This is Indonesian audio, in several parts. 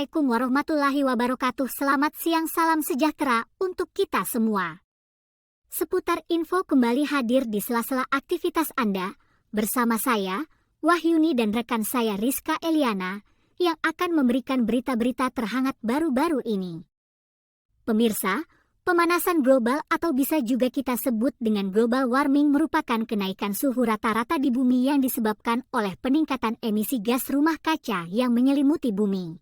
Assalamualaikum warahmatullahi wabarakatuh. Selamat siang, salam sejahtera untuk kita semua. Seputar info kembali hadir di sela-sela aktivitas Anda bersama saya, Wahyuni dan rekan saya Rizka Eliana yang akan memberikan berita-berita terhangat baru-baru ini. Pemirsa, pemanasan global atau bisa juga kita sebut dengan global warming merupakan kenaikan suhu rata-rata di bumi yang disebabkan oleh peningkatan emisi gas rumah kaca yang menyelimuti bumi.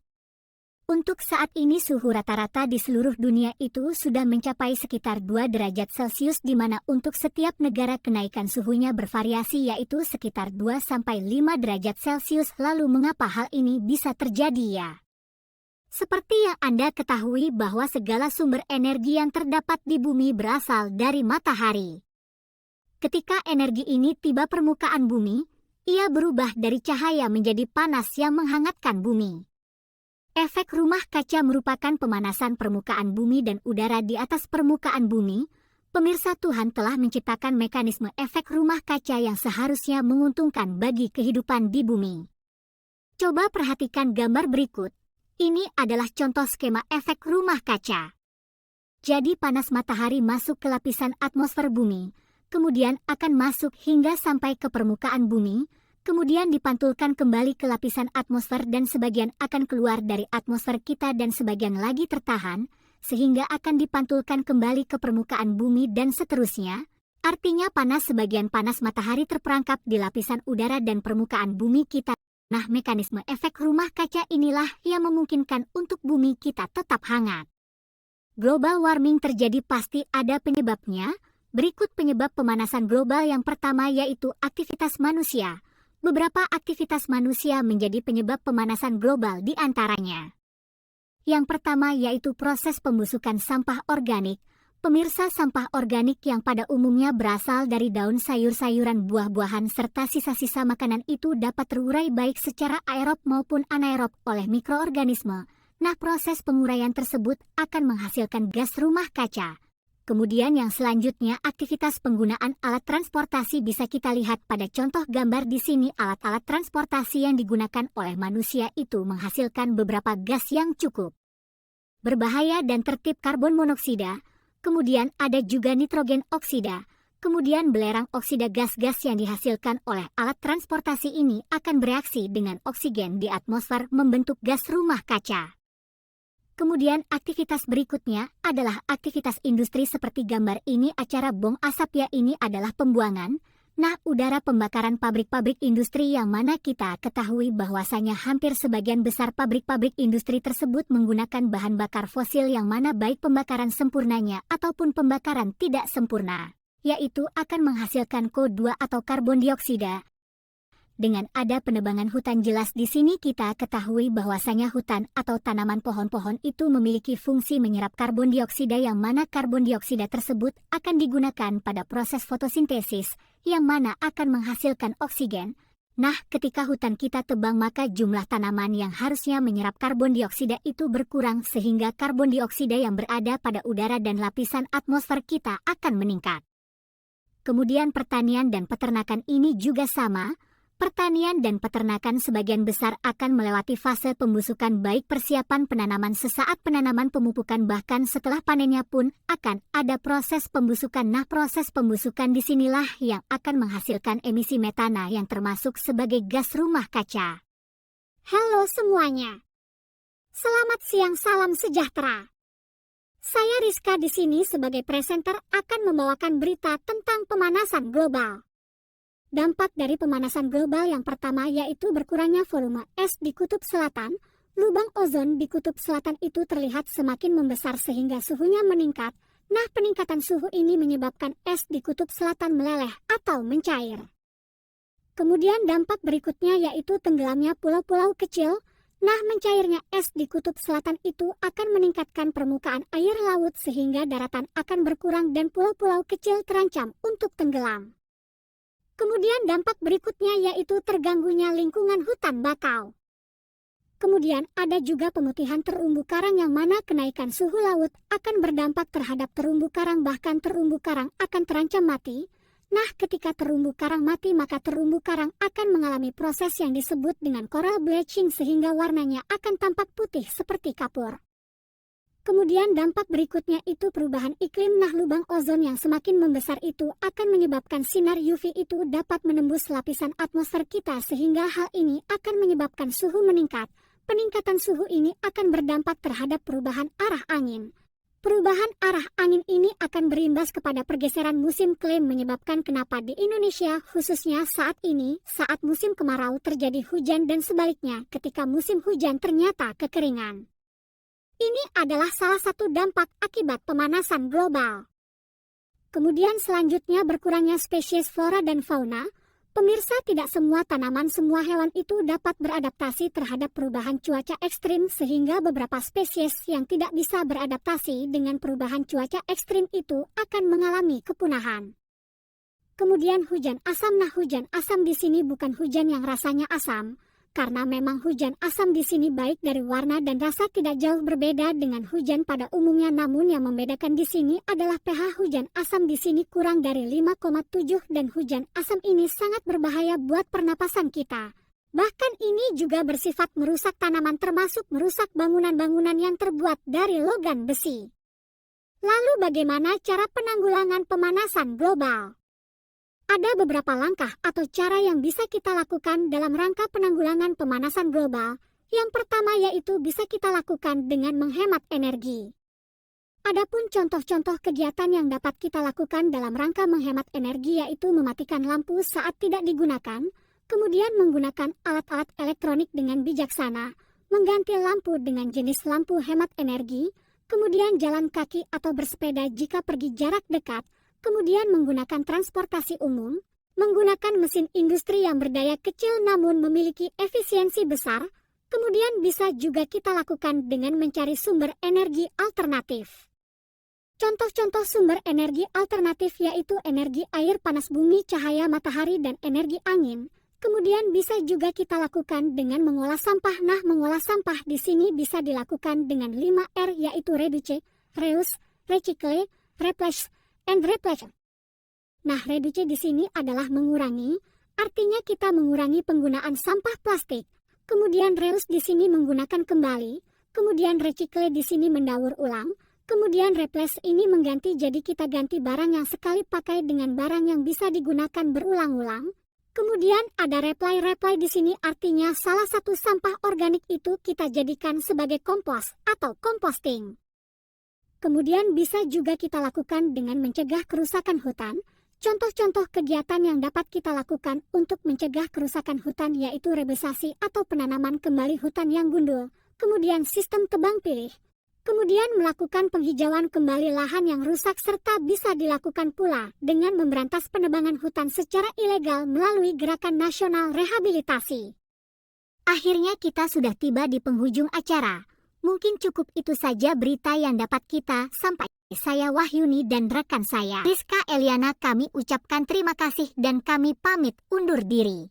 Untuk saat ini suhu rata-rata di seluruh dunia itu sudah mencapai sekitar 2 derajat Celcius di mana untuk setiap negara kenaikan suhunya bervariasi yaitu sekitar 2-5 derajat Celcius. Lalu mengapa hal ini bisa terjadi ya? Seperti yang Anda ketahui bahwa segala sumber energi yang terdapat di bumi berasal dari matahari. Ketika energi ini tiba permukaan bumi, ia berubah dari cahaya menjadi panas yang menghangatkan bumi. Efek rumah kaca merupakan pemanasan permukaan bumi dan udara di atas permukaan bumi. Pemirsa, Tuhan telah menciptakan mekanisme efek rumah kaca yang seharusnya menguntungkan bagi kehidupan di bumi. Coba perhatikan gambar berikut. Ini adalah contoh skema efek rumah kaca. Jadi panas matahari masuk ke lapisan atmosfer bumi, kemudian akan masuk hingga sampai ke permukaan bumi, kemudian dipantulkan kembali ke lapisan atmosfer dan sebagian akan keluar dari atmosfer kita dan sebagian lagi tertahan, sehingga akan dipantulkan kembali ke permukaan bumi dan seterusnya. Artinya sebagian panas matahari terperangkap di lapisan udara dan permukaan bumi kita. Nah, mekanisme efek rumah kaca inilah yang memungkinkan untuk bumi kita tetap hangat. Global warming terjadi pasti ada penyebabnya. Berikut penyebab pemanasan global yang pertama yaitu aktivitas manusia. Beberapa aktivitas manusia menjadi penyebab pemanasan global di antaranya. Yang pertama yaitu proses pembusukan sampah organik. Pemirsa, sampah organik yang pada umumnya berasal dari daun sayur-sayuran, buah-buahan, serta sisa-sisa makanan itu dapat terurai baik secara aerob maupun anaerob oleh mikroorganisme. Nah, proses penguraian tersebut akan menghasilkan gas rumah kaca. Kemudian yang selanjutnya aktivitas penggunaan alat transportasi bisa kita lihat pada contoh gambar di sini. Alat-alat transportasi yang digunakan oleh manusia itu menghasilkan beberapa gas yang cukup berbahaya dan tertib karbon monoksida. Kemudian ada juga nitrogen oksida. Kemudian belerang oksida, gas-gas yang dihasilkan oleh alat transportasi ini akan bereaksi dengan oksigen di atmosfer membentuk gas rumah kaca. Kemudian aktivitas berikutnya adalah aktivitas industri seperti gambar ini acara bong asap ya, ini adalah pembuangan. Nah, udara pembakaran pabrik-pabrik industri yang mana kita ketahui bahwasanya hampir sebagian besar pabrik-pabrik industri tersebut menggunakan bahan bakar fosil yang mana baik pembakaran sempurnanya ataupun pembakaran tidak sempurna, yaitu akan menghasilkan CO2 atau karbon dioksida. Dengan ada penebangan hutan, jelas di sini kita ketahui bahwasanya hutan atau tanaman pohon-pohon itu memiliki fungsi menyerap karbon dioksida yang mana karbon dioksida tersebut akan digunakan pada proses fotosintesis yang mana akan menghasilkan oksigen. Nah, ketika hutan kita tebang maka jumlah tanaman yang harusnya menyerap karbon dioksida itu berkurang sehingga karbon dioksida yang berada pada udara dan lapisan atmosfer kita akan meningkat. Kemudian pertanian dan peternakan ini juga sama. Pertanian dan peternakan sebagian besar akan melewati fase pembusukan baik persiapan penanaman sesaat penanaman, pemupukan, bahkan setelah panennya pun akan ada proses pembusukan. Nah, proses pembusukan disinilah yang akan menghasilkan emisi metana yang termasuk sebagai gas rumah kaca. Halo semuanya. Selamat siang, salam sejahtera. Saya Rizka di sini sebagai presenter akan membawakan berita tentang pemanasan global. Dampak dari pemanasan global yang pertama yaitu berkurangnya volume es di kutub selatan. Lubang ozon di kutub selatan itu terlihat semakin membesar sehingga suhunya meningkat. Nah, peningkatan suhu ini menyebabkan es di kutub selatan meleleh atau mencair. Kemudian dampak berikutnya yaitu tenggelamnya pulau-pulau kecil. Nah, mencairnya es di kutub selatan itu akan meningkatkan permukaan air laut sehingga daratan akan berkurang dan pulau-pulau kecil terancam untuk tenggelam. Kemudian dampak berikutnya yaitu terganggunya lingkungan hutan bakau. Kemudian ada juga pemutihan terumbu karang yang mana kenaikan suhu laut akan berdampak terhadap terumbu karang, bahkan terumbu karang akan terancam mati. Nah, ketika terumbu karang mati maka terumbu karang akan mengalami proses yang disebut dengan coral bleaching sehingga warnanya akan tampak putih seperti kapur. Kemudian dampak berikutnya itu perubahan iklim. Nah, lubang ozon yang semakin membesar itu akan menyebabkan sinar UV itu dapat menembus lapisan atmosfer kita sehingga hal ini akan menyebabkan suhu meningkat. Peningkatan suhu ini akan berdampak terhadap perubahan arah angin. Perubahan arah angin ini akan berimbas kepada pergeseran musim klaim menyebabkan kenapa di Indonesia khususnya saat ini saat musim kemarau terjadi hujan dan sebaliknya ketika musim hujan ternyata kekeringan. Ini adalah salah satu dampak akibat pemanasan global. Kemudian selanjutnya berkurangnya spesies flora dan fauna. Pemirsa, tidak semua tanaman, semua hewan itu dapat beradaptasi terhadap perubahan cuaca ekstrim sehingga beberapa spesies yang tidak bisa beradaptasi dengan perubahan cuaca ekstrim itu akan mengalami kepunahan. Kemudian hujan asam. Nah, hujan asam di sini bukan hujan yang rasanya asam, karena memang hujan asam di sini baik dari warna dan rasa tidak jauh berbeda dengan hujan pada umumnya, namun yang membedakan di sini adalah pH hujan asam di sini kurang dari 5,7 dan hujan asam ini sangat berbahaya buat pernapasan kita. Bahkan ini juga bersifat merusak tanaman termasuk merusak bangunan-bangunan yang terbuat dari logam besi. Lalu bagaimana cara penanggulangan pemanasan global? Ada beberapa langkah atau cara yang bisa kita lakukan dalam rangka penanggulangan pemanasan global. Yang pertama yaitu bisa kita lakukan dengan menghemat energi. Adapun contoh-contoh kegiatan yang dapat kita lakukan dalam rangka menghemat energi yaitu mematikan lampu saat tidak digunakan, kemudian menggunakan alat-alat elektronik dengan bijaksana, mengganti lampu dengan jenis lampu hemat energi, kemudian jalan kaki atau bersepeda jika pergi jarak dekat, kemudian menggunakan transportasi umum, menggunakan mesin industri yang berdaya kecil namun memiliki efisiensi besar, kemudian bisa juga kita lakukan dengan mencari sumber energi alternatif. Contoh-contoh sumber energi alternatif yaitu energi air panas bumi, cahaya matahari, dan energi angin. Kemudian bisa juga kita lakukan dengan mengolah sampah. Nah, mengolah sampah di sini bisa dilakukan dengan 5R yaitu reduce, reuse, recycle, replace, and replace. Nah, reduce di sini adalah mengurangi, artinya kita mengurangi penggunaan sampah plastik. Kemudian reuse di sini menggunakan kembali, kemudian recycle di sini mendaur ulang, kemudian replace ini mengganti, jadi kita ganti barang yang sekali pakai dengan barang yang bisa digunakan berulang-ulang. Kemudian ada reply di sini artinya salah satu sampah organik itu kita jadikan sebagai kompos atau composting. Kemudian bisa juga kita lakukan dengan mencegah kerusakan hutan. Contoh-contoh kegiatan yang dapat kita lakukan untuk mencegah kerusakan hutan yaitu rebesasi atau penanaman kembali hutan yang gundul. Kemudian sistem tebang pilih. Kemudian melakukan penghijauan kembali lahan yang rusak serta bisa dilakukan pula dengan memberantas penebangan hutan secara ilegal melalui Gerakan Nasional Rehabilitasi. Akhirnya kita sudah tiba di penghujung acara. Mungkin cukup itu saja berita yang dapat kita sampaikan. Saya Wahyuni dan rekan saya Rizka Eliana, kami ucapkan terima kasih dan kami pamit undur diri.